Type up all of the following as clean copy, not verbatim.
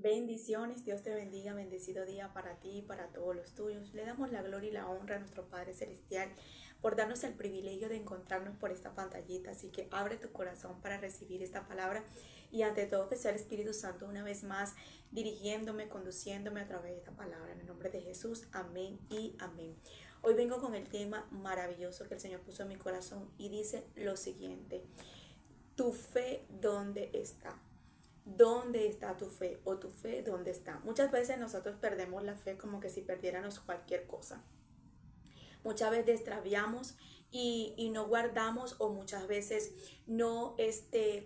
Bendiciones, Dios te bendiga, bendecido día para ti y para todos los tuyos. Le damos la gloria y la honra a nuestro Padre Celestial por darnos el privilegio de encontrarnos por esta pantallita. Así que abre tu corazón para recibir esta palabra y ante todo que sea el Espíritu Santo una vez más dirigiéndome, conduciéndome a través de esta palabra. En el nombre de Jesús, amén y amén. Hoy vengo con el tema maravilloso que el Señor puso en mi corazón y dice lo siguiente: ¿tu fe dónde está? ¿Dónde está tu fe? ¿O tu fe dónde está? Muchas veces nosotros perdemos la fe como que si perdiéramos cualquier cosa. Muchas veces extraviamos y no guardamos, o muchas veces no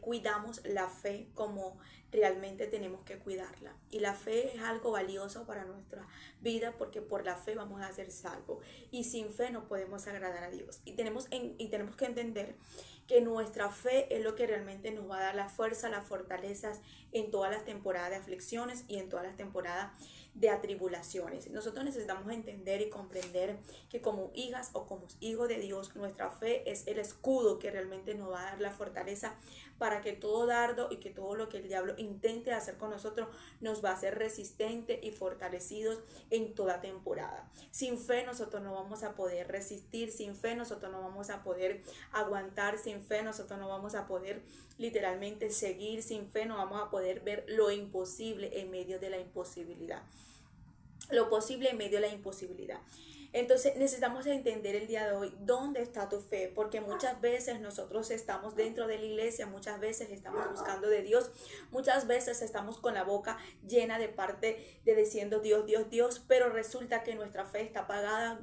cuidamos la fe como realmente tenemos que cuidarla. Y la fe es algo valioso para nuestra vida, porque por la fe vamos a ser salvos. Y sin fe no podemos agradar a Dios. Y tenemos que entender que nuestra fe es lo que realmente nos va a dar la fuerza, las fortalezas en todas las temporadas de aflicciones y en todas las temporadas de atribulaciones. Nosotros necesitamos entender y comprender que como hijas o como hijos de Dios, nuestra fe es el escudo que realmente nos va a dar la fortaleza para que todo dardo y que todo lo que el diablo intente hacer con nosotros nos va a hacer resistentes y fortalecidos en toda temporada. Sin fe nosotros no vamos a poder resistir, sin fe nosotros no vamos a poder aguantar, sin fe nosotros no vamos a poder literalmente seguir, sin fe no vamos a poder ver lo imposible en medio de la imposibilidad, lo posible en medio de la imposibilidad. Entonces necesitamos entender el día de hoy dónde está tu fe, porque muchas veces nosotros estamos dentro de la iglesia, muchas veces estamos buscando de Dios, muchas veces estamos con la boca llena de parte de diciendo Dios, Dios, Dios, pero resulta que nuestra fe está apagada,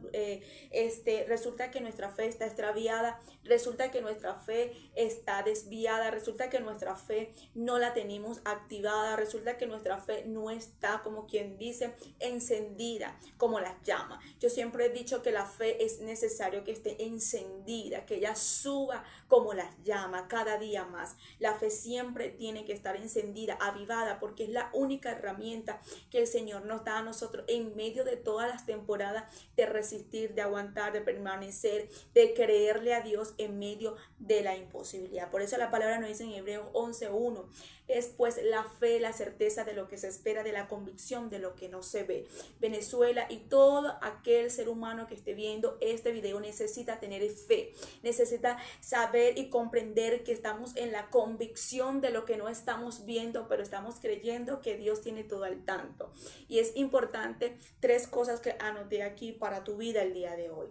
resulta que nuestra fe está extraviada, resulta que nuestra fe está desviada, resulta que nuestra fe no la tenemos activada, resulta que nuestra fe no está, como quien dice, encendida como las llamas. Yo siempre he dicho que la fe es necesario que esté encendida, que ella suba como las llamas cada día más. La fe siempre tiene que estar encendida, avivada, porque es la única herramienta que el Señor nos da a nosotros en medio de todas las temporadas de resistir, de aguantar, de permanecer, de creerle a Dios en medio de la imposibilidad. Por eso la palabra nos dice en Hebreos 11:1: es pues la fe, la certeza de lo que se espera, de la convicción de lo que no se ve. Venezuela y todo aquel ser humano que esté viendo este video necesita tener fe, necesita saber y comprender que estamos en la convicción de lo que no estamos viendo, pero estamos creyendo que Dios tiene todo al tanto. Y es importante tres cosas que anoté aquí para tu vida el día de hoy: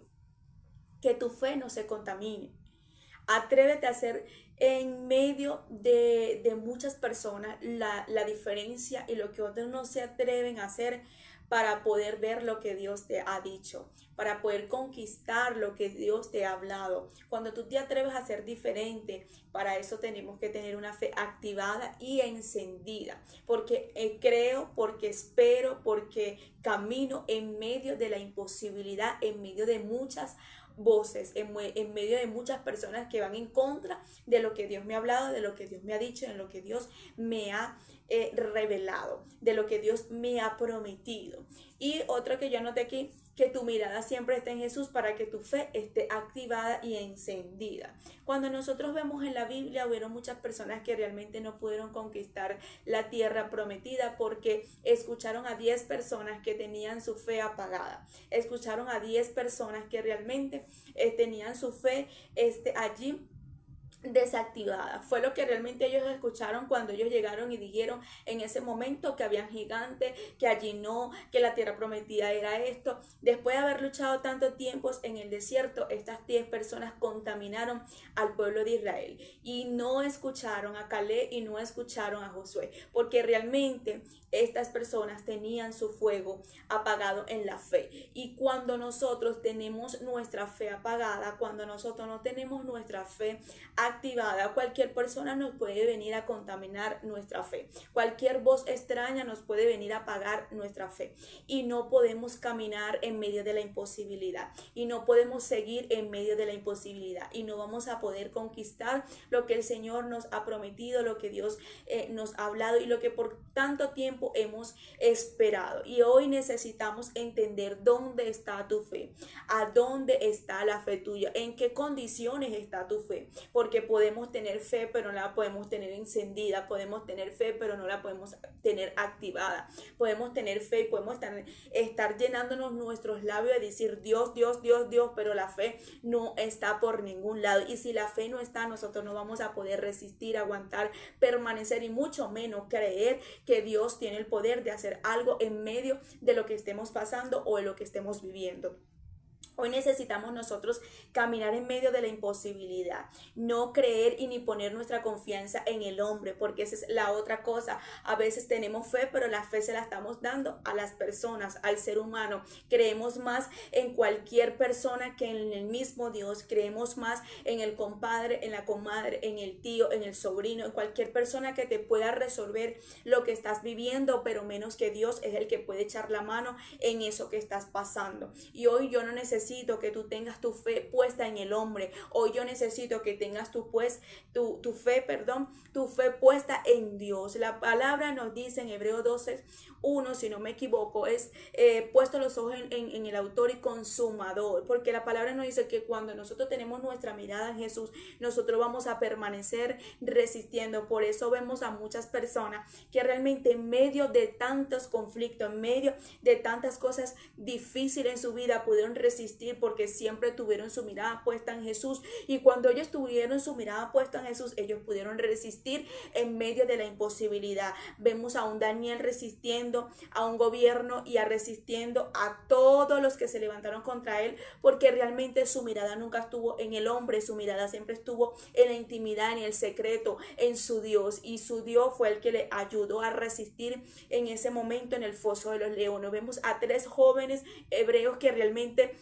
que tu fe no se contamine. Atrévete a hacer en medio de muchas personas la diferencia y lo que otros no se atreven a hacer, para poder ver lo que Dios te ha dicho, para poder conquistar lo que Dios te ha hablado. Cuando tú te atreves a ser diferente, para eso tenemos que tener una fe activada y encendida, porque creo, porque espero, porque camino en medio de la imposibilidad, en medio de muchas voces, en medio de muchas personas que van en contra de lo que Dios me ha hablado, de lo que Dios me ha dicho, de lo que Dios me ha revelado, de lo que Dios me ha prometido. Y otro que yo anoté aquí: que tu mirada siempre esté en Jesús, para que tu fe esté activada y encendida. Cuando nosotros vemos en la Biblia, hubieron muchas personas que realmente no pudieron conquistar la tierra prometida porque escucharon a 10 personas que tenían su fe apagada, escucharon a 10 personas que realmente tenían su fe allí desactivada. Fue lo que realmente ellos escucharon cuando ellos llegaron y dijeron en ese momento que habían gigantes, que allí no, que la tierra prometida era esto. Después de haber luchado tanto tiempo en el desierto, estas 10 personas contaminaron al pueblo de Israel y no escucharon a Caleb y no escucharon a Josué, porque realmente estas personas tenían su fuego apagado en la fe. Y cuando nosotros tenemos nuestra fe apagada, cuando nosotros no tenemos nuestra fe activada, cualquier persona nos puede venir a contaminar nuestra fe, cualquier voz extraña nos puede venir a apagar nuestra fe, y no podemos caminar en medio de la imposibilidad, y no podemos seguir en medio de la imposibilidad, y no vamos a poder conquistar lo que el Señor nos ha prometido, lo que Dios nos ha hablado y lo que por tanto tiempo hemos esperado. Y hoy necesitamos entender dónde está tu fe, a dónde está la fe tuya, en qué condiciones está tu fe, porque porque podemos tener fe, pero no la podemos tener encendida, podemos tener fe, pero no la podemos tener activada, podemos tener fe y podemos estar llenándonos nuestros labios de decir Dios, Dios, Dios, Dios, pero la fe no está por ningún lado. Y si la fe no está, nosotros no vamos a poder resistir, aguantar, permanecer y mucho menos creer que Dios tiene el poder de hacer algo en medio de lo que estemos pasando o de lo que estemos viviendo. Hoy necesitamos nosotros caminar en medio de la imposibilidad, no creer y ni poner nuestra confianza en el hombre, porque esa es la otra cosa. A veces tenemos fe, pero la fe se la estamos dando a las personas, al ser humano. Creemos más en cualquier persona que en el mismo Dios. Creemos más en el compadre, en la comadre, en el tío, en el sobrino, en cualquier persona que te pueda resolver lo que estás viviendo, pero menos que Dios es el que puede echar la mano en eso que estás pasando. Y hoy yo no necesito que tú tengas tu fe puesta en el hombre. Hoy yo necesito que tengas tu fe puesta en Dios. La palabra nos dice en Hebreos 12:1, si no me equivoco, es puesto los ojos en el autor y consumador, porque la palabra nos dice que cuando nosotros tenemos nuestra mirada en Jesús, nosotros vamos a permanecer resistiendo. Por eso vemos a muchas personas que realmente en medio de tantos conflictos, en medio de tantas cosas difíciles en su vida, pudieron resistir porque siempre tuvieron su mirada puesta en Jesús. Y cuando ellos tuvieron su mirada puesta en Jesús, ellos pudieron resistir en medio de la imposibilidad. Vemos a un Daniel resistiendo a un gobierno y resistiendo a todos los que se levantaron contra él, porque realmente su mirada nunca estuvo en el hombre, su mirada siempre estuvo en la intimidad, en el secreto, en su Dios, y su Dios fue el que le ayudó a resistir en ese momento en el foso de los leones. Vemos a 3 jóvenes hebreos que realmente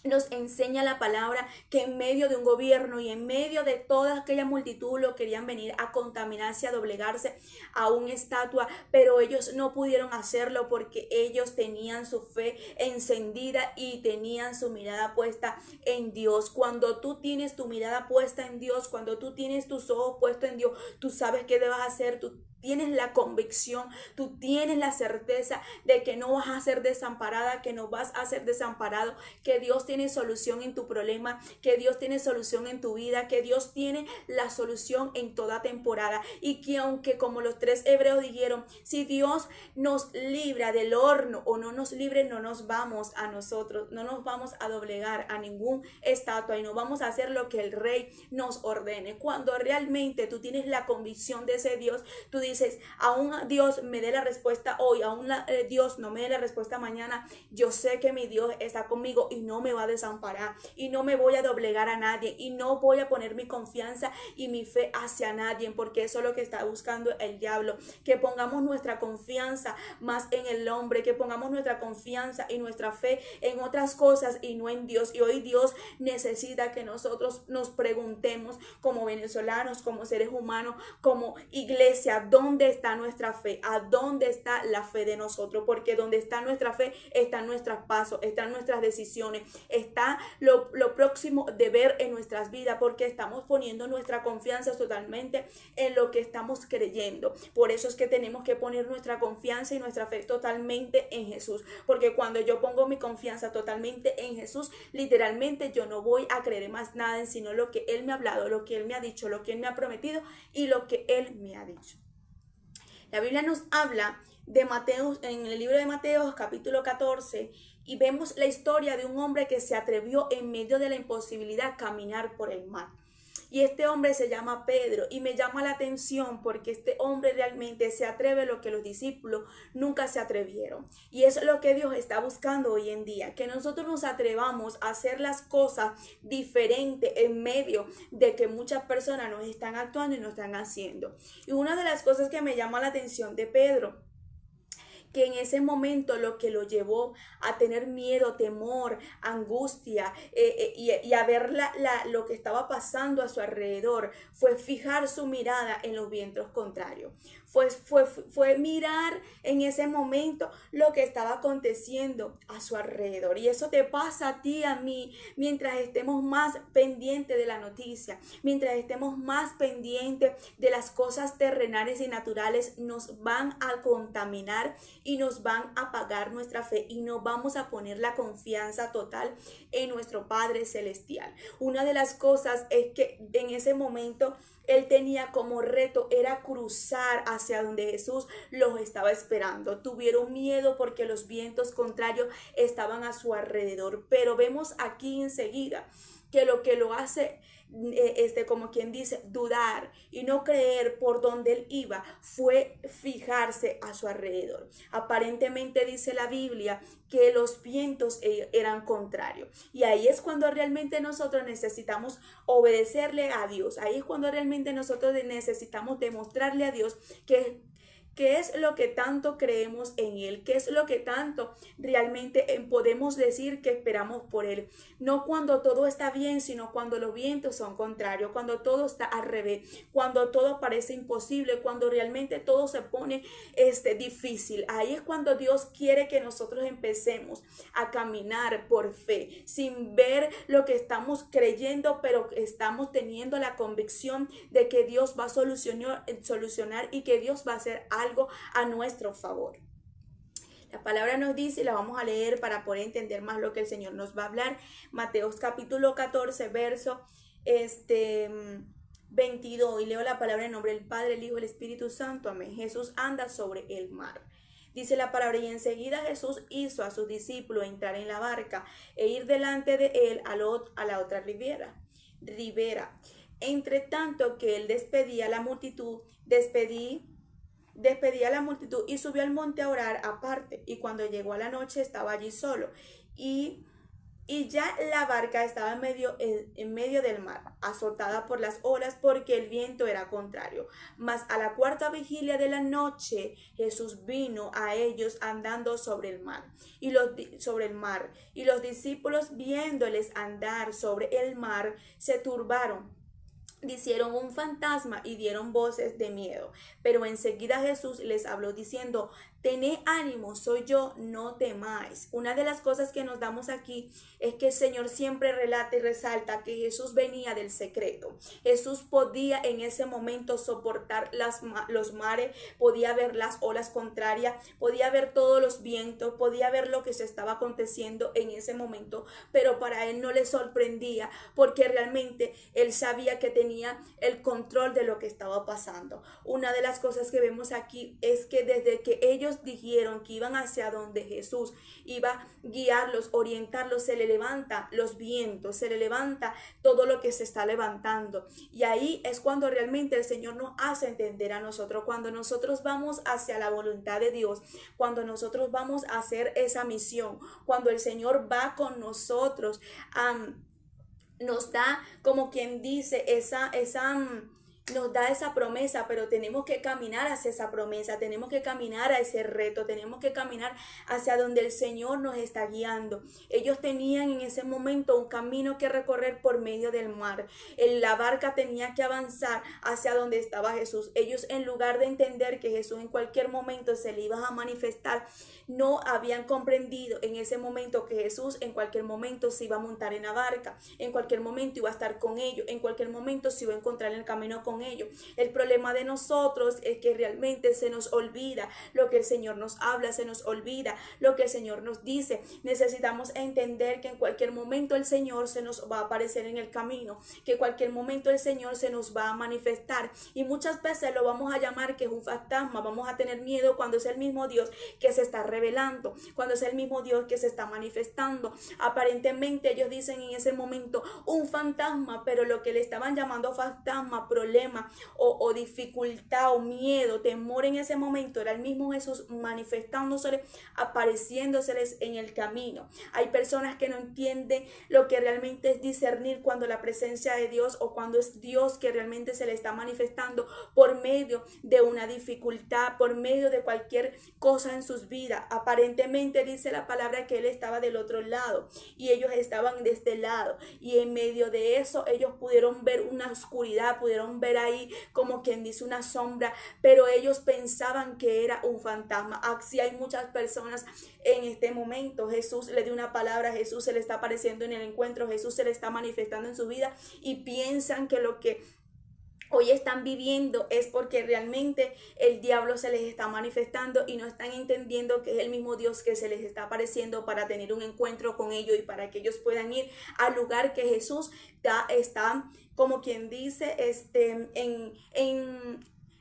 nos enseña la palabra que en medio de un gobierno y en medio de toda aquella multitud lo querían venir a contaminarse, a doblegarse a una estatua, pero ellos no pudieron hacerlo porque ellos tenían su fe encendida y tenían su mirada puesta en Dios. Cuando tú tienes tu mirada puesta en Dios, cuando tú tienes tus ojos puestos en Dios, tú sabes qué debes hacer, tú tienes la convicción, tú tienes la certeza de que no vas a ser desamparada, que no vas a ser desamparado, que Dios tiene solución en tu problema, que Dios tiene solución en tu vida, que Dios tiene la solución en toda temporada. Y que aunque, como los 3 hebreos dijeron, si Dios nos libra del horno o no nos libre, no nos vamos a nosotros, no nos vamos a doblegar a ningún estatua y no vamos a hacer lo que el rey nos ordene. Cuando realmente tú tienes la convicción de ese Dios, tú dices, aún Dios me dé la respuesta hoy, aún Dios no me dé la respuesta mañana, yo sé que mi Dios está conmigo y no me va a desamparar y no me voy a doblegar a nadie y no voy a poner mi confianza y mi fe hacia nadie, porque eso es lo que está buscando el diablo, que pongamos nuestra confianza más en el hombre, que pongamos nuestra confianza y nuestra fe en otras cosas y no en Dios. Y hoy Dios necesita que nosotros nos preguntemos como venezolanos, como seres humanos, como iglesia, ¿dónde está nuestra fe? ¿A dónde está la fe de nosotros? Porque donde está nuestra fe, están nuestros pasos, están nuestras decisiones, está lo próximo de ver en nuestras vidas, porque estamos poniendo nuestra confianza totalmente en lo que estamos creyendo. Por eso es que tenemos que poner nuestra confianza y nuestra fe totalmente en Jesús, porque cuando yo pongo mi confianza totalmente en Jesús, literalmente yo no voy a creer más nada en sino lo que Él me ha hablado, lo que Él me ha dicho, lo que Él me ha prometido y lo que Él me ha dicho. La Biblia nos habla de Mateo, en el libro de Mateo, capítulo 14, y vemos la historia de un hombre que se atrevió en medio de la imposibilidad a caminar por el mar. Y este hombre se llama Pedro, y me llama la atención porque este hombre realmente se atreve a lo que los discípulos nunca se atrevieron. Y eso es lo que Dios está buscando hoy en día, que nosotros nos atrevamos a hacer las cosas diferentes en medio de que muchas personas nos están actuando y nos están haciendo. Y una de las cosas que me llama la atención de Pedro, que en ese momento lo que lo llevó a tener miedo, temor, angustia y a ver lo que estaba pasando a su alrededor, fue fijar su mirada en los vientos contrarios. fue mirar en ese momento lo que estaba aconteciendo a su alrededor. Y eso te pasa a ti, a mí, mientras estemos más pendientes de la noticia, mientras estemos más pendientes de las cosas terrenales y naturales, nos van a contaminar y nos van a apagar nuestra fe y no vamos a poner la confianza total en nuestro Padre Celestial. Una de las cosas es que en ese momento él tenía como reto era cruzar hacia donde Jesús los estaba esperando. Tuvieron miedo porque los vientos contrarios estaban a su alrededor. Pero vemos aquí enseguida que lo hace, como quien dice, dudar y no creer por donde él iba, fue fijarse a su alrededor. Aparentemente dice la Biblia que los vientos eran contrarios. Y ahí es cuando realmente nosotros necesitamos obedecerle a Dios. Ahí es cuando realmente nosotros necesitamos demostrarle a Dios que ¿qué es lo que tanto creemos en Él? ¿Qué es lo que tanto realmente podemos decir que esperamos por Él? No cuando todo está bien, sino cuando los vientos son contrarios, cuando todo está al revés, cuando todo parece imposible, cuando realmente todo se pone difícil. Ahí es cuando Dios quiere que nosotros empecemos a caminar por fe, sin ver lo que estamos creyendo, pero estamos teniendo la convicción de que Dios va a solucionar y que Dios va a hacer algo a nuestro favor. La palabra nos dice, y la vamos a leer para poder entender más lo que el Señor nos va a hablar. Mateos capítulo 14, verso 22. Y leo la palabra en nombre del Padre, el Hijo y el Espíritu Santo. Amén. Jesús anda sobre el mar. Dice la palabra, y enseguida Jesús hizo a sus discípulos entrar en la barca e ir delante de él a la otra ribera. Entre tanto que él despedía a la multitud y subió al monte a orar aparte. Y cuando llegó a la noche estaba allí solo. Y ya la barca estaba en medio del mar, azotada por las olas porque el viento era contrario. Mas a la cuarta vigilia de la noche Jesús vino a ellos andando sobre el mar. Y los discípulos, viéndoles andar sobre el mar, se turbaron. Hicieron un fantasma y dieron voces de miedo. Pero enseguida Jesús les habló diciendo, tened ánimo, soy yo, no temáis. Una de las cosas que nos damos aquí es que el Señor siempre relata y resalta que Jesús venía del secreto. Jesús podía en ese momento soportar los mares, podía ver las olas contrarias, podía ver todos los vientos, podía ver lo que se estaba aconteciendo en ese momento, pero para él no le sorprendía porque realmente él sabía que tenía el control de lo que estaba pasando. Una de las cosas que vemos aquí es que desde que ellos dijeron que iban hacia donde Jesús iba a guiarlos, orientarlos, se le levanta los vientos, se le levanta todo lo que se está levantando. Y ahí es cuando realmente el Señor nos hace entender a nosotros, cuando nosotros vamos hacia la voluntad de Dios, cuando nosotros vamos a hacer esa misión, cuando el Señor va con nosotros, nos da, como quien dice, nos da esa promesa, pero tenemos que caminar hacia esa promesa, tenemos que caminar a ese reto, tenemos que caminar hacia donde el Señor nos está guiando. Ellos tenían en ese momento un camino que recorrer por medio del mar. La barca tenía que avanzar hacia donde estaba Jesús. Ellos, en lugar de entender que Jesús en cualquier momento se le iba a manifestar, no habían comprendido en ese momento que Jesús en cualquier momento se iba a montar en la barca, en cualquier momento iba a estar con ellos, en cualquier momento se iba a encontrar en el camino con ellos. El problema de nosotros es que realmente se nos olvida lo que el Señor nos habla, se nos olvida lo que el Señor nos dice. Necesitamos entender que en cualquier momento el Señor se nos va a aparecer en el camino, que en cualquier momento el Señor se nos va a manifestar, y muchas veces lo vamos a llamar que es un fantasma, vamos a tener miedo cuando es el mismo Dios que se está revelando, cuando es el mismo Dios que se está manifestando. Aparentemente ellos dicen en ese momento un fantasma, pero lo que le estaban llamando fantasma, problema o dificultad o miedo, temor en ese momento, era el mismo Jesús manifestándose, apareciéndoseles en el camino. Hay personas que no entienden lo que realmente es discernir cuando la presencia de Dios o cuando es Dios que realmente se le está manifestando por medio de una dificultad, por medio de cualquier cosa en sus vidas. Aparentemente dice la palabra que él estaba del otro lado y ellos estaban de este lado, y en medio de eso ellos pudieron ver una oscuridad, pudieron ver ver ahí como quien dice una sombra, pero ellos pensaban que era un fantasma. Así hay muchas personas en este momento. Jesús le dio una palabra, Jesús se le está apareciendo en el encuentro, Jesús se le está manifestando en su vida y piensan que lo que hoy están viviendo es porque realmente el diablo se les está manifestando y no están entendiendo que es el mismo Dios que se les está apareciendo para tener un encuentro con ellos y para que ellos puedan ir al lugar que Jesús está como quien dice,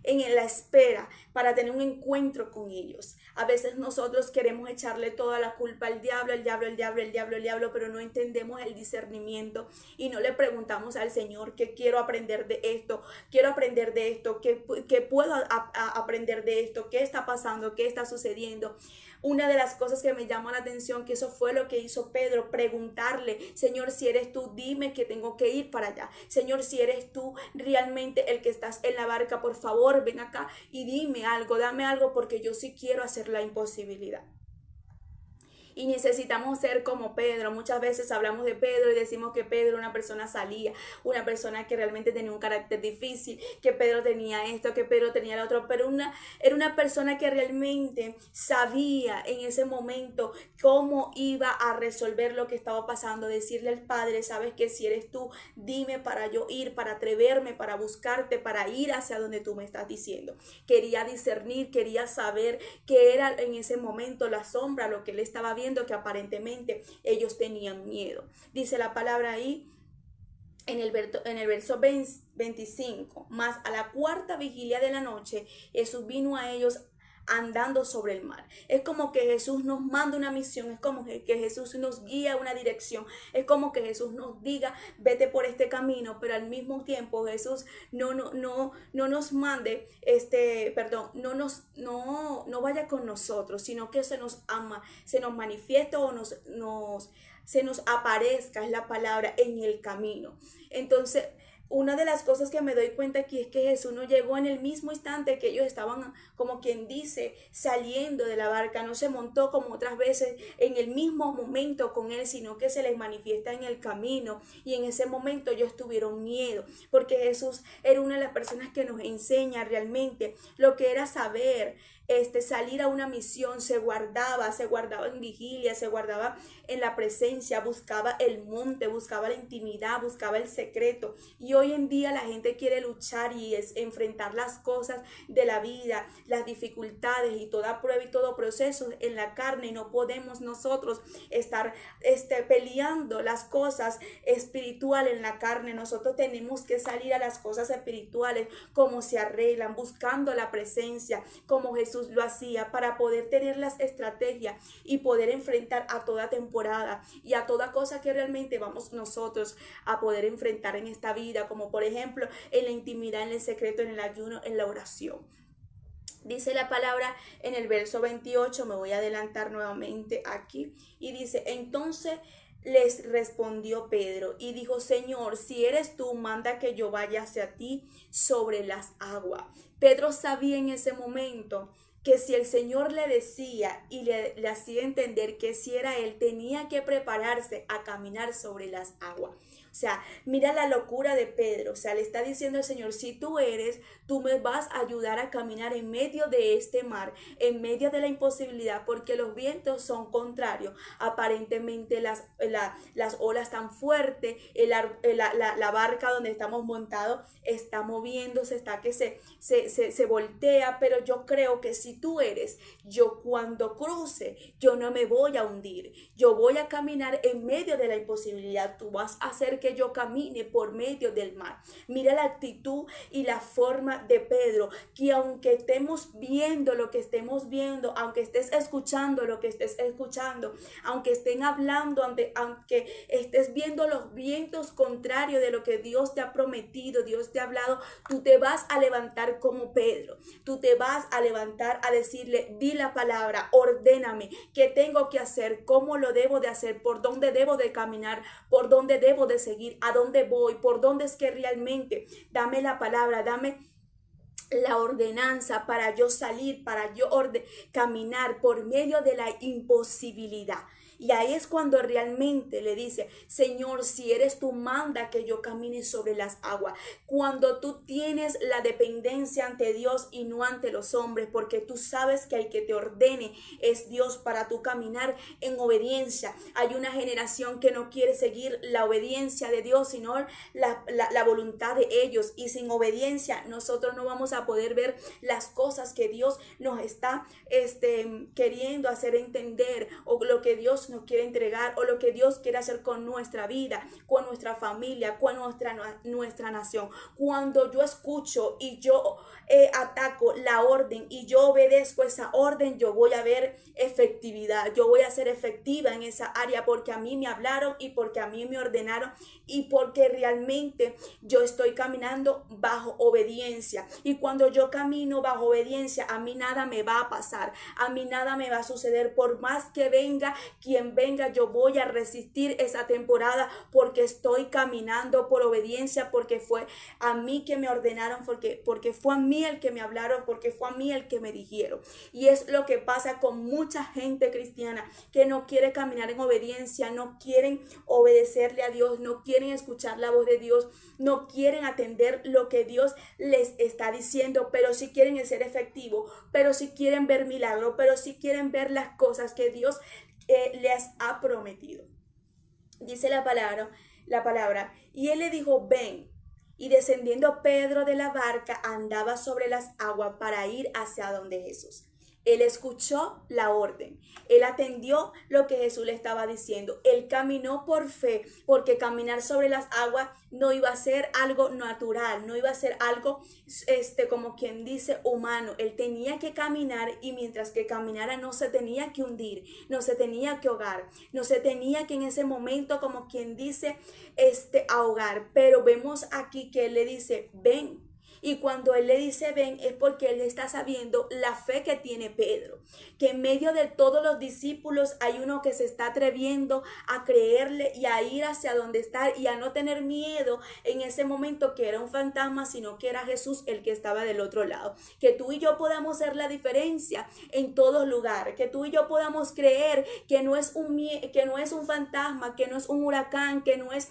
en la espera para tener un encuentro con ellos. A veces nosotros queremos echarle toda la culpa al diablo, pero no entendemos el discernimiento y no le preguntamos al Señor qué quiero aprender de esto, qué puedo aprender de esto, qué está pasando, qué está sucediendo. Una de las cosas que me llama la atención, que eso fue lo que hizo Pedro, preguntarle, Señor, si eres tú, dime que tengo que ir para allá. Señor, si eres tú realmente el que estás en la barca, por favor, ven acá y dime algo, dame algo, porque yo sí quiero hacer la imposibilidad. Y necesitamos ser como Pedro. Muchas veces hablamos de Pedro y decimos que Pedro era una persona salía, una persona que realmente tenía un carácter difícil, que Pedro tenía esto, que Pedro tenía lo otro, pero era una persona que realmente sabía en ese momento cómo iba a resolver lo que estaba pasando, decirle al Padre, sabes que si eres tú, dime para yo ir, para atreverme, para buscarte, para ir hacia donde tú me estás diciendo. Quería discernir, quería saber qué era en ese momento la sombra, lo que él estaba viendo, que aparentemente ellos tenían miedo. Dice la palabra ahí en el verso 25, más a la cuarta vigilia de la noche, Jesús vino a ellos andando sobre el mar. Es como que Jesús nos manda una misión, es como que Jesús nos guía una dirección, es como que Jesús nos diga, vete por este camino, pero al mismo tiempo Jesús no nos mande, no vaya con nosotros, sino que se nos ama, se nos manifiesta o se nos aparezca, es la palabra, en el camino. Entonces, una de las cosas que me doy cuenta aquí es que Jesús no llegó en el mismo instante que ellos estaban, como quien dice, saliendo de la barca. No se montó como otras veces en el mismo momento con él, sino que se les manifiesta en el camino. Y en ese momento ellos tuvieron miedo, porque Jesús era una de las personas que nos enseña realmente lo que era saber, salir a una misión. Se guardaba en vigilia, se guardaba en la presencia, buscaba el monte, buscaba la intimidad, buscaba el secreto. Y hoy en día la gente quiere luchar y enfrentar las cosas de la vida, las dificultades y toda prueba y todo proceso en la carne, y no podemos nosotros estar peleando las cosas espirituales en la carne. Nosotros tenemos que salir a las cosas espirituales como se arreglan, buscando la presencia, como Jesús lo hacía, para poder tener las estrategias y poder enfrentar a toda temporada y a toda cosa que realmente vamos nosotros a poder enfrentar en esta vida, como por ejemplo en la intimidad, en el secreto, en el ayuno, en la oración. Dice la palabra en el verso 28, me voy a adelantar nuevamente aquí, y dice, entonces les respondió Pedro y dijo, Señor, si eres tú, manda que yo vaya hacia ti sobre las aguas. Pedro sabía en ese momento que si el Señor le decía y le hacía entender que si era él, tenía que prepararse a caminar sobre las aguas. O sea, mira la locura de Pedro. O sea, le está diciendo al Señor, si tú eres, tú me vas a ayudar a caminar en medio de este mar, en medio de la imposibilidad, porque los vientos son contrarios. Aparentemente las olas están fuertes, la barca donde estamos montados está moviéndose, está que se voltea, pero yo creo que si tú eres, yo cuando cruce, yo no me voy a hundir, yo voy a caminar en medio de la imposibilidad, tú vas a hacer que yo camine por medio del mar. Mira la actitud y la forma de Pedro, que aunque estemos viendo lo que estemos viendo, aunque estés escuchando lo que estés escuchando, aunque estén hablando, aunque estés viendo los vientos contrarios de lo que Dios te ha prometido, Dios te ha hablado, tú te vas a levantar como Pedro, tú te vas a levantar a decirle, di la palabra, ordéname, qué tengo que hacer, cómo lo debo de hacer, por dónde debo de caminar, por dónde debo de seguir, a dónde voy, por dónde es que realmente, dame la palabra, dame la ordenanza para yo salir, para yo caminar por medio de la imposibilidad. Y ahí es cuando realmente le dice, Señor, si eres tú, manda que yo camine sobre las aguas. Cuando tú tienes la dependencia ante Dios y no ante los hombres, porque tú sabes que el que te ordene es Dios para tú caminar en obediencia. Hay una generación que no quiere seguir la obediencia de Dios, sino la voluntad de ellos. Y sin obediencia nosotros no vamos a poder ver las cosas que Dios nos está queriendo hacer entender, o lo que Dios nos quiere entregar, o lo que Dios quiere hacer con nuestra vida, con nuestra familia, con nuestra nación. Cuando yo escucho y yo ataco la orden y yo obedezco esa orden, yo voy a ver efectividad, yo voy a ser efectiva en esa área, porque a mí me hablaron y porque a mí me ordenaron y porque realmente yo estoy caminando bajo obediencia. Y cuando yo camino bajo obediencia, a mí nada me va a pasar, a mí nada me va a suceder. Por más que venga quien venga, yo voy a resistir esa temporada, porque estoy caminando por obediencia, porque fue a mí que me ordenaron, porque fue a mí el que me hablaron, porque fue a mí el que me dijeron. Y es lo que pasa con mucha gente cristiana que no quiere caminar en obediencia, no quieren obedecerle a Dios, no quieren escuchar la voz de Dios, no quieren atender lo que Dios les está diciendo, pero sí quieren ser efectivo, pero sí quieren ver milagro, pero sí quieren ver las cosas que Dios les ha prometido. Dice la palabra, y él le dijo, ven. Y descendiendo Pedro de la barca, andaba sobre las aguas para ir hacia donde Jesús. Él escuchó la orden, él atendió lo que Jesús le estaba diciendo, él caminó por fe, porque caminar sobre las aguas no iba a ser algo natural, no iba a ser algo, como quien dice, humano. Él tenía que caminar, y mientras que caminara no se tenía que hundir, no se tenía que ahogar, no se tenía que en ese momento, como quien dice, ahogar. Pero vemos aquí que él le dice, ven. Y cuando él le dice ven, es porque él está sabiendo la fe que tiene Pedro, que en medio de todos los discípulos hay uno que se está atreviendo a creerle y a ir hacia donde está, y a no tener miedo en ese momento que era un fantasma, sino que era Jesús el que estaba del otro lado. Que tú y yo podamos ser la diferencia en todo lugar, que tú y yo podamos creer que no es un fantasma, que no es un huracán, que no es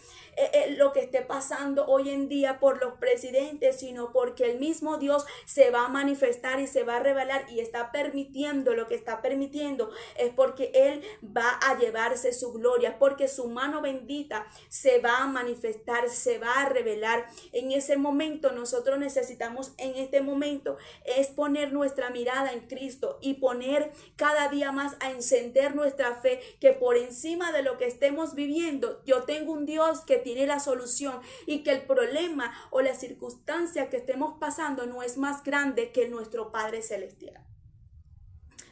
lo que esté pasando hoy en día por los presidentes, sino porque el mismo Dios se va a manifestar y se va a revelar, y está permitiendo lo que está permitiendo, es porque Él va a llevarse su gloria, porque su mano bendita se va a manifestar, se va a revelar. En ese momento nosotros necesitamos, en este momento, es poner nuestra mirada en Cristo y poner cada día más a encender nuestra fe, que por encima de lo que estemos viviendo, yo tengo un Dios que tiene la solución, y que el problema o la circunstancia que estemos pasando no es más grande que nuestro Padre Celestial.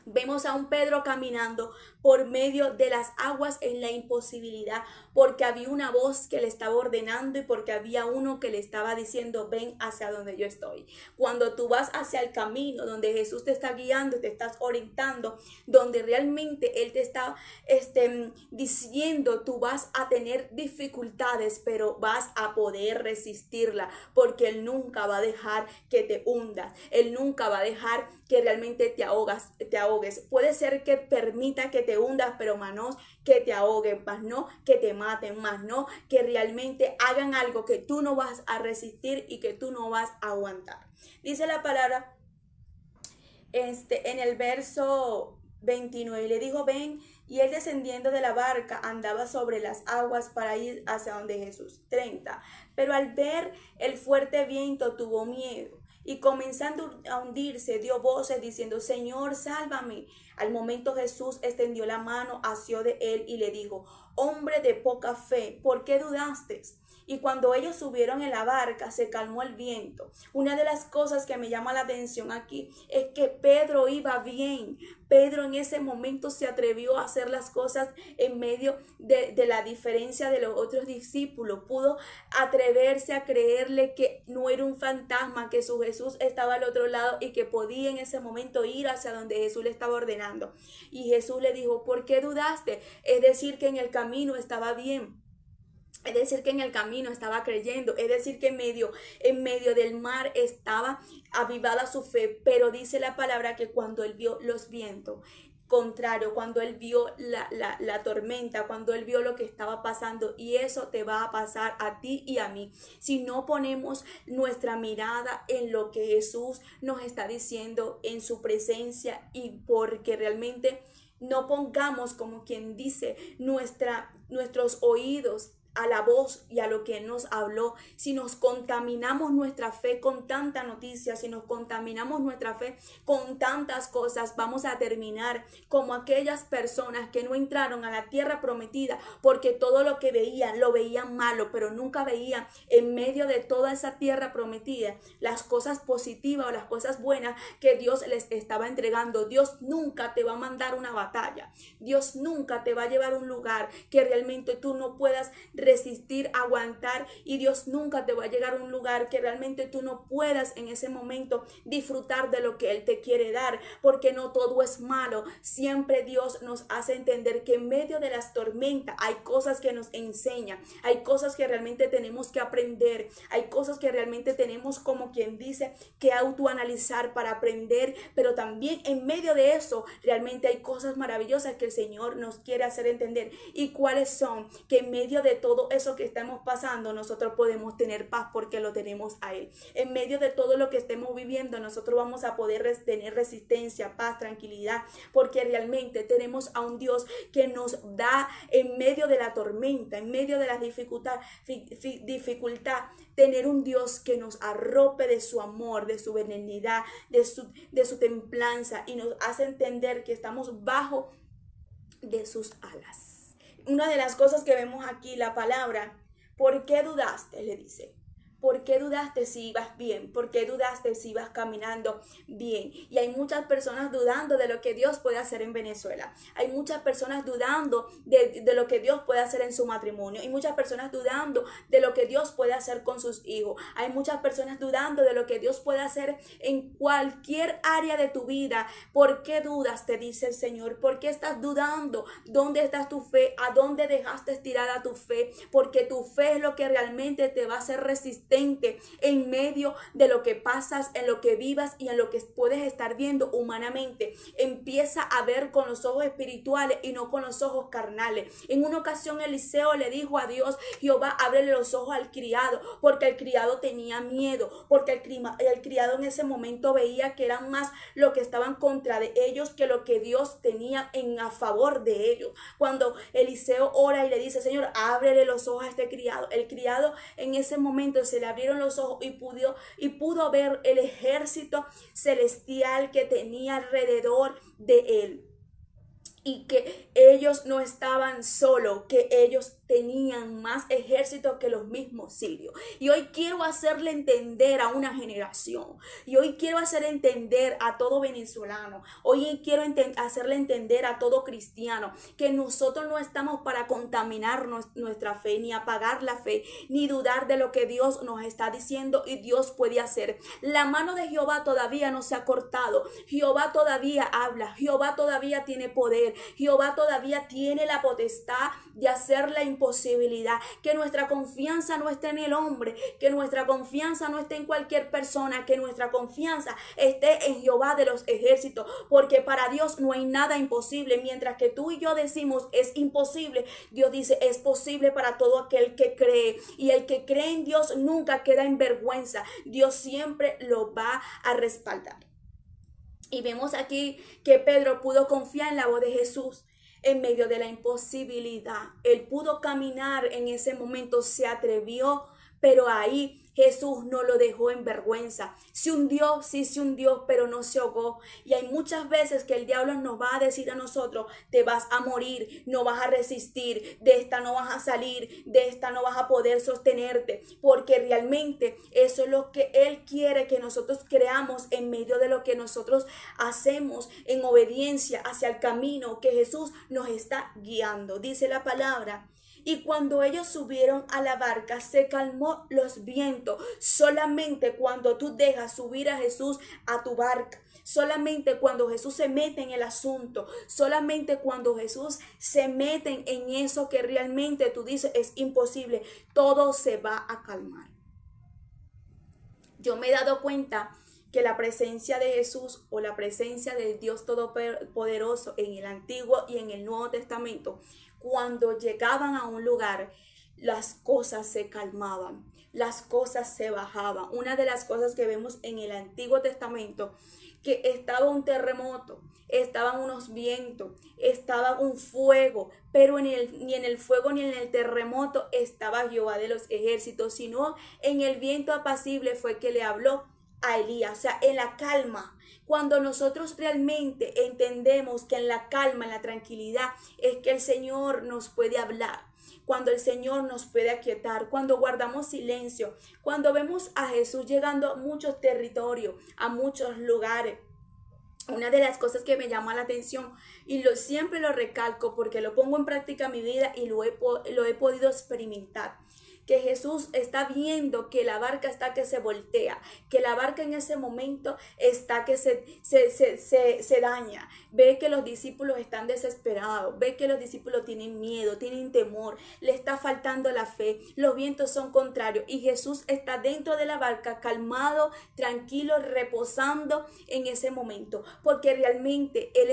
Vemos a un Pedro caminando por medio de las aguas en la imposibilidad, porque había una voz que le estaba ordenando, y porque había uno que le estaba diciendo, ven hacia donde yo estoy. Cuando tú vas hacia el camino donde Jesús te está guiando, te estás orientando, donde realmente Él te está diciendo, tú vas a tener dificultades, pero vas a poder resistirla, porque Él nunca va a dejar que te hundas, Él nunca va a dejar que realmente te ahogues. Puede ser que permita que te hundas, pero más no que te ahoguen, más no que te maten, más no que realmente hagan algo que tú no vas a resistir y que tú no vas a aguantar. Dice la palabra en el verso 29, le dijo, ven. Y él, descendiendo de la barca, andaba sobre las aguas para ir hacia donde Jesús. 30. Pero al ver el fuerte viento tuvo miedo, y comenzando a hundirse, dio voces diciendo, Señor, sálvame. Al momento Jesús extendió la mano, asió de él y le dijo, hombre de poca fe, ¿por qué dudaste? Y cuando ellos subieron en la barca, se calmó el viento. Una de las cosas que me llama la atención aquí es que Pedro iba bien. Pedro en ese momento se atrevió a hacer las cosas en medio de la diferencia de los otros discípulos. Pudo atreverse a creerle que no era un fantasma, que su Jesús estaba al otro lado y que podía en ese momento ir hacia donde Jesús le estaba ordenando. Y Jesús le dijo, ¿por qué dudaste? Es decir, que en el camino estaba bien. Es decir, que en el camino estaba creyendo, es decir, que en medio del mar estaba avivada su fe, pero dice la palabra que cuando él vio los vientos, contrario, cuando él vio la tormenta, cuando él vio lo que estaba pasando, y eso te va a pasar a ti y a mí, si no ponemos nuestra mirada en lo que Jesús nos está diciendo en su presencia, y porque realmente no pongamos, como quien dice, nuestros oídos a la voz y a lo que Él nos habló. Si nos contaminamos nuestra fe con tanta noticia, si nos contaminamos nuestra fe con tantas cosas, vamos a terminar como aquellas personas que no entraron a la tierra prometida porque todo lo que veían lo veían malo, pero nunca veían en medio de toda esa tierra prometida las cosas positivas o las cosas buenas que Dios les estaba entregando. Dios nunca te va a mandar una batalla, Dios nunca te va a llevar a un lugar que realmente tú no puedas resistir, aguantar, y Dios nunca te va a llegar a un lugar que realmente tú no puedas en ese momento disfrutar de lo que Él te quiere dar, porque no todo es malo. Siempre Dios nos hace entender que en medio de las tormentas hay cosas que nos enseñan, hay cosas que realmente tenemos que aprender, hay cosas que realmente tenemos, como quien dice, que autoanalizar para aprender, pero también en medio de eso realmente hay cosas maravillosas que el Señor nos quiere hacer entender. ¿Y cuáles son? Que en medio de todo eso que estamos pasando, nosotros podemos tener paz porque lo tenemos a Él. En medio de todo lo que estemos viviendo, nosotros vamos a poder tener resistencia, paz, tranquilidad, porque realmente tenemos a un Dios que nos da en medio de la tormenta, en medio de la dificultad, tener un Dios que nos arrope de su amor, de su benignidad, de su templanza, y nos hace entender que estamos bajo de sus alas. Una de las cosas que vemos aquí, la palabra, ¿por qué dudaste?, le dice. ¿Por qué dudaste si ibas bien? ¿Por qué dudaste si ibas caminando bien? Y hay muchas personas dudando de lo que Dios puede hacer en Venezuela. Hay muchas personas dudando de lo que Dios puede hacer en su matrimonio. Hay muchas personas dudando de lo que Dios puede hacer con sus hijos. Hay muchas personas dudando de lo que Dios puede hacer en cualquier área de tu vida. ¿Por qué dudas?, te dice el Señor. ¿Por qué estás dudando? ¿Dónde está tu fe? ¿A dónde dejaste estirada tu fe? Porque tu fe es lo que realmente te va a hacer resistente en medio de lo que pasas, en lo que vivas y en lo que puedes estar viendo humanamente. Empieza a ver con los ojos espirituales y no con los ojos carnales. En una ocasión Eliseo le dijo a Dios: Jehová, ábrele los ojos al criado, porque el criado tenía miedo, porque el criado en ese momento veía que eran más lo que estaban contra de ellos que lo que Dios tenía a favor de ellos. Cuando Eliseo ora y le dice: Señor, ábrele los ojos a este criado, el criado en ese momento se le abrieron los ojos y pudo ver el ejército celestial que tenía alrededor de él. Y que ellos no estaban solos, que ellos tenían más ejército que los mismos sirios. Y hoy quiero hacerle entender a una generación, y hoy quiero hacer entender a todo venezolano, hoy quiero hacerle entender a todo cristiano, que nosotros no estamos para contaminar nuestra fe, ni apagar la fe, ni dudar de lo que Dios nos está diciendo y Dios puede hacer. La mano de Jehová todavía no se ha cortado, Jehová todavía habla, Jehová todavía tiene poder, Jehová todavía tiene la potestad de hacer la imposibilidad. Que nuestra confianza no esté en el hombre, que nuestra confianza no esté en cualquier persona, que nuestra confianza esté en Jehová de los ejércitos, porque para Dios no hay nada imposible. Mientras que tú y yo decimos es imposible, Dios dice es posible para todo aquel que cree, y el que cree en Dios nunca queda en vergüenza. Dios siempre lo va a respaldar. Y vemos aquí que Pedro pudo confiar en la voz de Jesús en medio de la imposibilidad. Él pudo caminar en ese momento, se atrevió, pero ahí Jesús no lo dejó en vergüenza. Se hundió, sí se hundió, pero no se ahogó. Y hay muchas veces que el diablo nos va a decir a nosotros: te vas a morir, no vas a resistir, de esta no vas a salir, de esta no vas a poder sostenerte, porque realmente eso es lo que Él quiere que nosotros creamos en medio de lo que nosotros hacemos en obediencia hacia el camino que Jesús nos está guiando. Dice la palabra Y cuando ellos subieron a la barca, se calmó los vientos. Solamente cuando tú dejas subir a Jesús a tu barca, solamente cuando Jesús se mete en el asunto, solamente cuando Jesús se mete en eso que realmente tú dices es imposible, todo se va a calmar. Yo me he dado cuenta que la presencia de Jesús o la presencia del Dios Todopoderoso en el Antiguo y en el Nuevo Testamento, cuando llegaban a un lugar, las cosas se calmaban, las cosas se bajaban. Una de las cosas que vemos en el Antiguo Testamento, que estaba un terremoto, estaban unos vientos, estaba un fuego, pero ni en el fuego ni en el terremoto estaba Jehová de los ejércitos, sino en el viento apacible fue que le habló a Elías, o sea, en la calma. Cuando nosotros realmente entendemos que en la calma, en la tranquilidad, es que el Señor nos puede hablar, cuando el Señor nos puede aquietar, cuando guardamos silencio, cuando vemos a Jesús llegando a muchos territorios, a muchos lugares. Una de las cosas que me llama la atención y siempre lo recalco porque lo pongo en práctica en mi vida y lo he podido experimentar, que Jesús está viendo que la barca está que se voltea, que la barca en ese momento está que se daña, ve que los discípulos están desesperados, ve que los discípulos tienen miedo, tienen temor, le está faltando la fe, los vientos son contrarios y Jesús está dentro de la barca calmado, tranquilo, reposando en ese momento, porque realmente él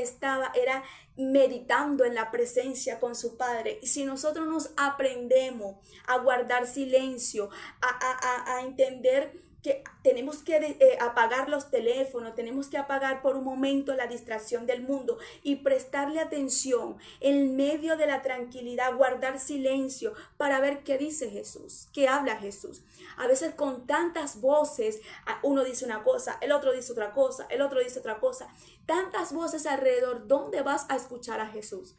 era meditando en la presencia con su Padre. Y si nosotros nos aprendemos a guardar silencio, a entender que tenemos que apagar los teléfonos, tenemos que apagar por un momento la distracción del mundo y prestarle atención en medio de la tranquilidad, guardar silencio para ver qué dice Jesús, qué habla Jesús. A veces con tantas voces, uno dice una cosa, el otro dice otra cosa, el otro dice otra cosa, tantas voces alrededor, ¿dónde vas a escuchar a Jesús?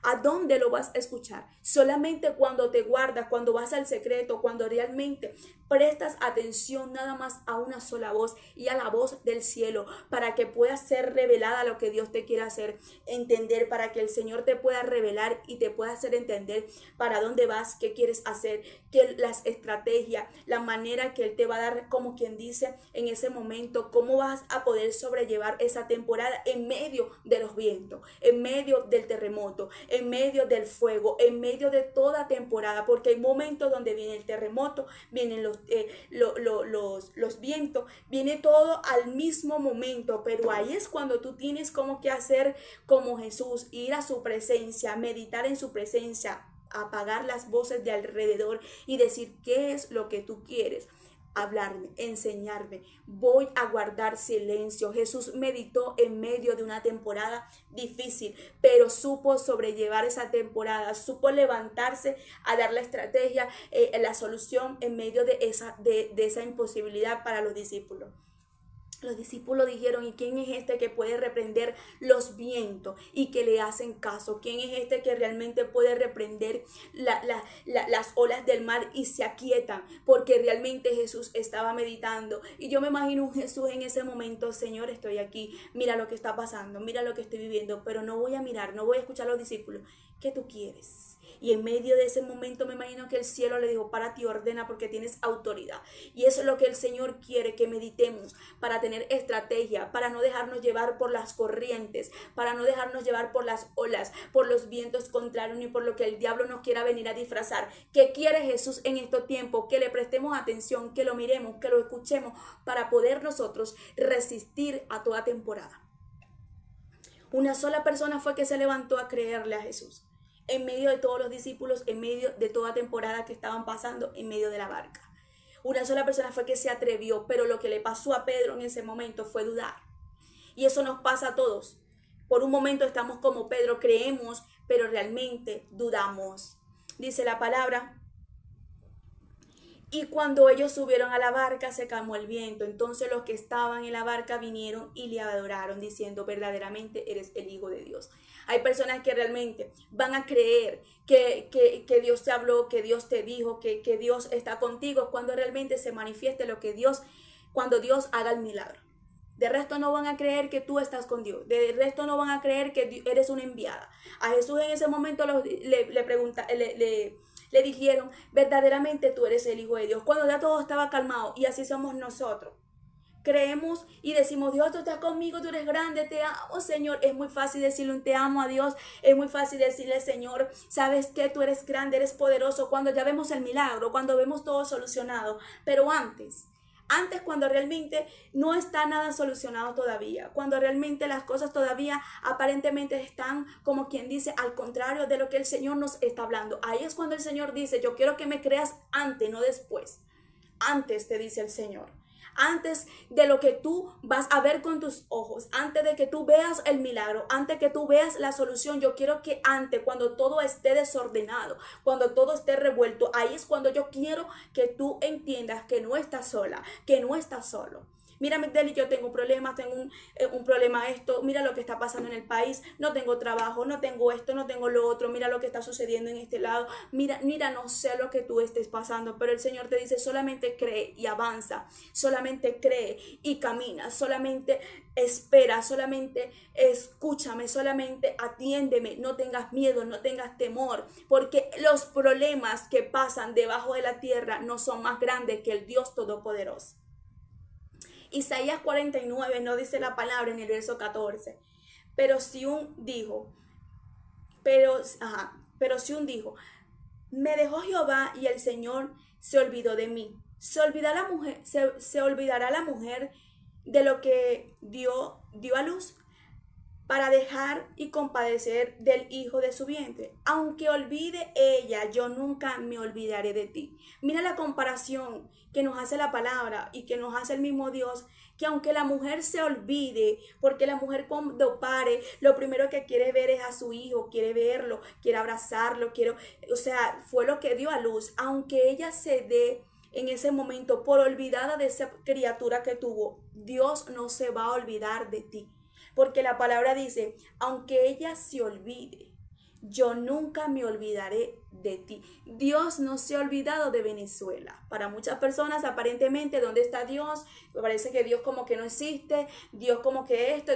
¿A dónde lo vas a escuchar? Solamente cuando te guardas, cuando vas al secreto, cuando realmente prestas atención nada más a una sola voz y a la voz del cielo, para que pueda ser revelada lo que Dios te quiere hacer entender, para que el Señor te pueda revelar y te pueda hacer entender para dónde vas, qué quieres hacer, que las estrategias, la manera que Él te va a dar, como quien dice, en ese momento, cómo vas a poder sobrellevar esa temporada en medio de los vientos, en medio del terremoto, en medio del fuego, en medio de toda temporada, porque hay momentos donde viene el terremoto, vienen los vientos, viene todo al mismo momento, pero ahí es cuando tú tienes como que hacer como Jesús, ir a su presencia, meditar en su presencia, apagar las voces de alrededor y decir qué es lo que tú quieres hablarme, enseñarme. Voy a guardar silencio. Jesús meditó en medio de una temporada difícil, pero supo sobrellevar esa temporada, supo levantarse a dar la estrategia, la solución en medio de esa imposibilidad para los discípulos. Los discípulos dijeron, ¿y quién es este que puede reprender los vientos y que le hacen caso? ¿Quién es este que realmente puede reprender las olas del mar y se aquietan? Porque realmente Jesús estaba meditando. Y yo me imagino un Jesús en ese momento, Señor, estoy aquí, mira lo que está pasando, mira lo que estoy viviendo, pero no voy a mirar, no voy a escuchar a los discípulos. ¿Qué tú quieres? Y en medio de ese momento me imagino que el cielo le dijo, párate y ordena porque tienes autoridad. Y eso es lo que el Señor quiere, que meditemos para tener estrategia, para no dejarnos llevar por las corrientes, para no dejarnos llevar por las olas, por los vientos contrarios, ni por lo que el diablo nos quiera venir a disfrazar. ¿Qué quiere Jesús en estos tiempos? Que le prestemos atención, que lo miremos, que lo escuchemos para poder nosotros resistir a toda temporada. Una sola persona fue que se levantó a creerle a Jesús. En medio de todos los discípulos, en medio de toda temporada que estaban pasando en medio de la barca. Una sola persona fue que se atrevió, pero lo que le pasó a Pedro en ese momento fue dudar. Y eso nos pasa a todos. Por un momento estamos como Pedro, creemos, pero realmente dudamos. Dice la palabra, y cuando ellos subieron a la barca se calmó el viento. Entonces los que estaban en la barca vinieron y le adoraron diciendo, verdaderamente eres el Hijo de Dios. Hay personas que realmente van a creer que Dios te habló, que Dios te dijo, que Dios está contigo cuando realmente se manifieste lo que cuando Dios haga el milagro. De resto no van a creer que tú estás con Dios. De resto no van a creer que eres una enviada. A Jesús en ese momento le le dijeron, verdaderamente tú eres el Hijo de Dios, cuando ya todo estaba calmado. Y así somos nosotros. Creemos y decimos, Dios, tú estás conmigo, tú eres grande, te amo, Señor. Es muy fácil decirle un te amo a Dios. Es muy fácil decirle, Señor, sabes que tú eres grande, eres poderoso, cuando ya vemos el milagro, cuando vemos todo solucionado. Pero antes cuando realmente no está nada solucionado todavía, cuando realmente las cosas todavía aparentemente están como quien dice al contrario de lo que el Señor nos está hablando. Ahí es cuando el Señor dice, yo quiero que me creas antes, no después. Antes, te dice el Señor. Antes de lo que tú vas a ver con tus ojos, antes de que tú veas el milagro, antes que tú veas la solución, yo quiero que antes, cuando todo esté desordenado, cuando todo esté revuelto, ahí es cuando yo quiero que tú entiendas que no estás sola, que no estás solo. Mira, Migdeli, yo tengo problemas, tengo un problema esto, mira lo que está pasando en el país, no tengo trabajo, no tengo esto, no tengo lo otro, mira lo que está sucediendo en este lado, mira, no sé lo que tú estés pasando, pero el Señor te dice, solamente cree y avanza, solamente cree y camina, solamente espera, solamente escúchame, solamente atiéndeme, no tengas miedo, no tengas temor, porque los problemas que pasan debajo de la tierra no son más grandes que el Dios Todopoderoso. Isaías 49 no dice la palabra en el verso 14. Pero si un dijo, pero si un dijo, me dejó Jehová y el Señor se olvidó de mí. Se olvidará la mujer de lo que dio a luz para dejar y compadecer del hijo de su vientre. Aunque olvide ella, yo nunca me olvidaré de ti. Mira la comparación que nos hace la palabra y que nos hace el mismo Dios, que aunque la mujer se olvide, porque la mujer cuando pare, lo primero que quiere ver es a su hijo, quiere verlo, quiere abrazarlo, fue lo que dio a luz, aunque ella se dé en ese momento por olvidada de esa criatura que tuvo, Dios no se va a olvidar de ti. Porque la palabra dice, aunque ella se olvide, yo nunca me olvidaré de ti. Dios no se ha olvidado de Venezuela. Para muchas personas, aparentemente, ¿dónde está Dios? Me parece que Dios como que no existe, Dios como que esto,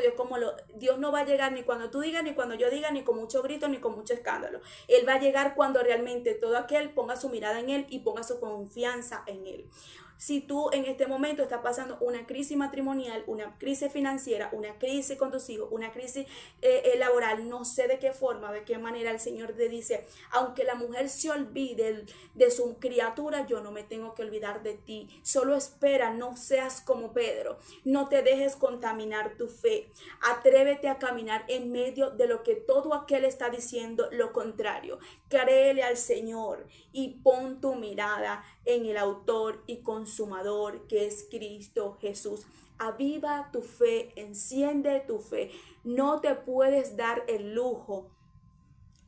Dios no va a llegar ni cuando tú digas, ni cuando yo diga, ni con mucho grito, ni con mucho escándalo. Él va a llegar cuando realmente todo aquel ponga su mirada en Él y ponga su confianza en Él. Si tú en este momento estás pasando una crisis matrimonial, una crisis financiera, una crisis con tus hijos, una crisis laboral, no sé de qué forma, de qué manera el Señor te dice, aunque la mujer se olvide de su criatura, yo no me tengo que olvidar de ti. Solo espera, no seas como Pedro, no te dejes contaminar tu fe. Atrévete a caminar en medio de lo que todo aquel está diciendo lo contrario. Créele al Señor y pon tu mirada en el autor y consumador que es Cristo Jesús. Aviva tu fe, enciende tu fe. No te puedes dar el lujo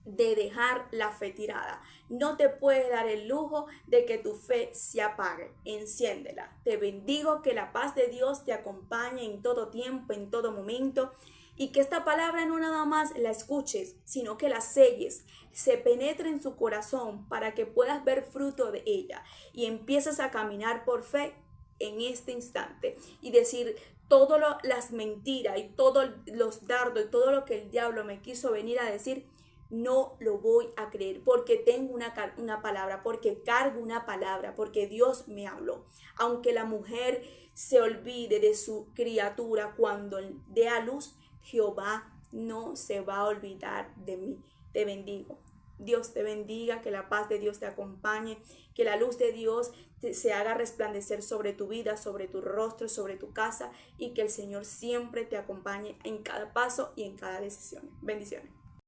de dejar la fe tirada. No te puedes dar el lujo de que tu fe se apague. Enciéndela. Te bendigo, que la paz de Dios te acompañe en todo tiempo, en todo momento. Y que esta palabra no nada más la escuches, sino que la selles, se penetre en su corazón para que puedas ver fruto de ella y empieces a caminar por fe en este instante y decir todas las mentiras y todos los dardos y todo lo que el diablo me quiso venir a decir, no lo voy a creer porque tengo una palabra, porque cargo una palabra, porque Dios me habló. Aunque la mujer se olvide de su criatura cuando dé a luz, Jehová no se va a olvidar de mí. Te bendigo. Dios te bendiga, que la paz de Dios te acompañe, que la luz de Dios se haga resplandecer sobre tu vida, sobre tu rostro, sobre tu casa y que el Señor siempre te acompañe en cada paso y en cada decisión. Bendiciones.